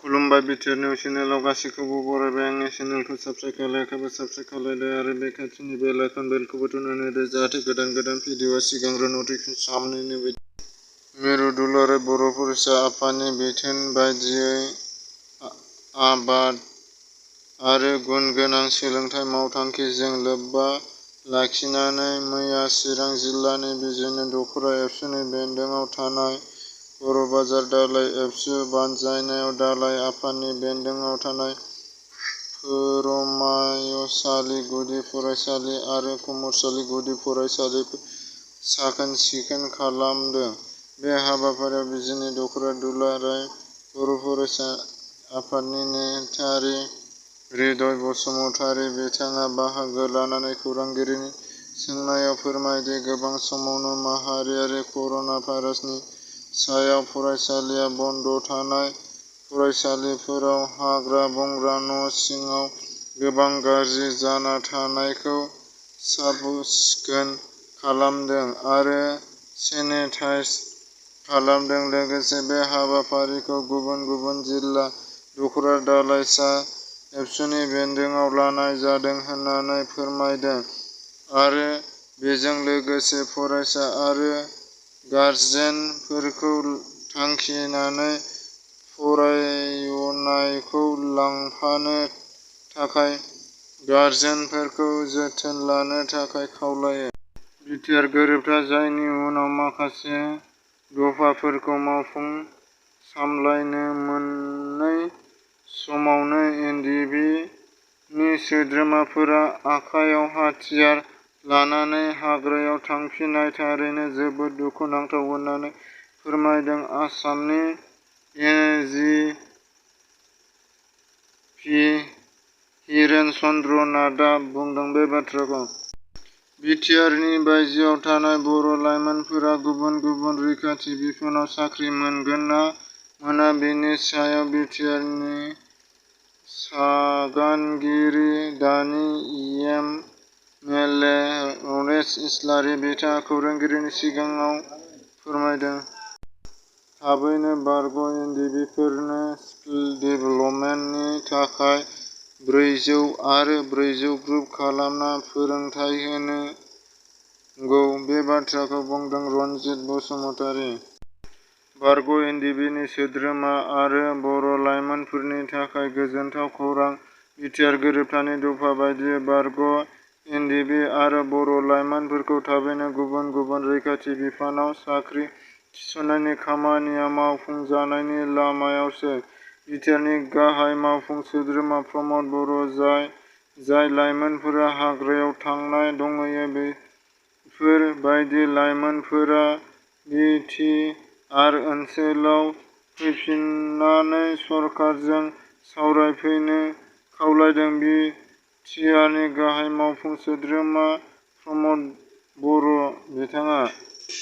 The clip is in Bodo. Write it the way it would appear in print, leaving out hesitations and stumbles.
खुलुमबाय बिटिआर निउस चेनेलाव गासैखौबो बरायबाय। आंनि चेनेलखौ साबस्क्राइब खालायाखैबा साबस्क्राइब खालायदो आरो बे खाथिनि बेल आइकन बेलखौबो थुनानै होदो जाहाथे गोदान भिडिअआ सिगांग्रो नटिफिकेसन सामनैनि बायदि। मिरु दुलाराय बर' फरायसा आफादनि बिथोन बायदियै आबाद आरो गुन गोनां सोलोंथाइ मावथांखिजों लोब्बा लाखिनानै मैया चिरां जिल्लानि बिजनी दख'रा एबसुनि बेन्दोङाव थानाय बर' बाजार दालाइ एबसु बानजायनायाव दालाइ आफादनि बेन्दोङाव थानाय फोरमायसालि गुदि फरायसालि आरो कमारसालि गुदि फरायसालिखौ साखोन सिखोन खालामदों। बे हाबाफारियाव बिजनी दख'रा दुलाराय बर' फरायसा आफादनि नेहाथारि हृदय बसुमतारी बिथाङा बाहागो लानानै खौरांगिरिनि सोंनायाव फोरमायदि गोबां समावनो माहारियारि कर'ना भाइरासनि सायाव फरायसालिया बन्द' थानाय फरायसालिफोराव हाग्रा बंग्रा न' सिङाव गोबां गाज्रि जाना थानायखौ साफा-सिखोन खालामदों आरो सेनिटाइज खालामदों। लोगोसे बे हाबाफारिखौ गुबुन गुबुन जिल्ला दख'रा दालाइसा एबसुनि बेन्दोङाव लानाय जादों होननानै फोरमायदों आरो बेजों लोगोसे फरायसा आरो गारजेनफोरखौ थांखिनानै फरायनायखौ लांफानो थाखाय गारजेनफोरखौ जोथोन लानो थाखाय खावलायो। बिटिआर गोरोबथा जायनि उनाव माखासे दफाफोरखौ मावफुं सामलायनो मोनै समावनो एनडिएफबि नि सोद्रोमाफोरा आखायाव हाथियार लानानै हाग्रायाव थांफिननाय थारैनो जोबोद दुखुनांथाव होननानै फोरमायदों। आसामनि एजिपि हिरेन चन्द्र नाथआ बुंदों बे बाथ्राखौ। बिटिआरनि बायजोआव थानाय बर' लाइमोनफोरा गुबुन गुबुन रैखाथि बिफानाव साख्रि मोनगोन ना मोना बेनि सायाव बिटिआरनि सागानगिरि दानि एमएलए नरेश इस्लारि बिथाङा खौरांगिरिनि सिगाङाव फोरमायदों। थाबैनो बारग' एनडिएफबिफोरनो स्किल डेभेलपमेन्टनि थाखाय 400 आरो 400 ग्रुप खालामना फोरोंथाय होनांगौ बे बाथ्राखौ बुंदों रनजित बसुमतारी। बारग' एनडिएफबिनि सोद्रोमा आरो बर' लाइमोनफोरनि थाखाय गोजोनथाव खौरां। बिटिआर गोरोबथानि दफा बायदियै बारग' एनडिएफबि आरो बर' लाइमोनफोरखौ थाबैनो गुबुन गुबुन रैखाथि बिफानाव साख्रि थिसननायनि खामानिया मावफुंजानायनि लामायावसै। बिटिआरनि गाहाय मावफुं सोद्रोमा प्रमद बर' जाय लाइमोनफोरा हाग्रायाव थांना दंहैयो बेफोर बायदि लाइमोनफोरा बिटिआर ओनसोलाव फैफिननानै सरकारजों सावरायफैनो खावलायदों। बिटिआरनि गाहाय मावफुं सोद्रोमा प्रमद बर' बिथाङा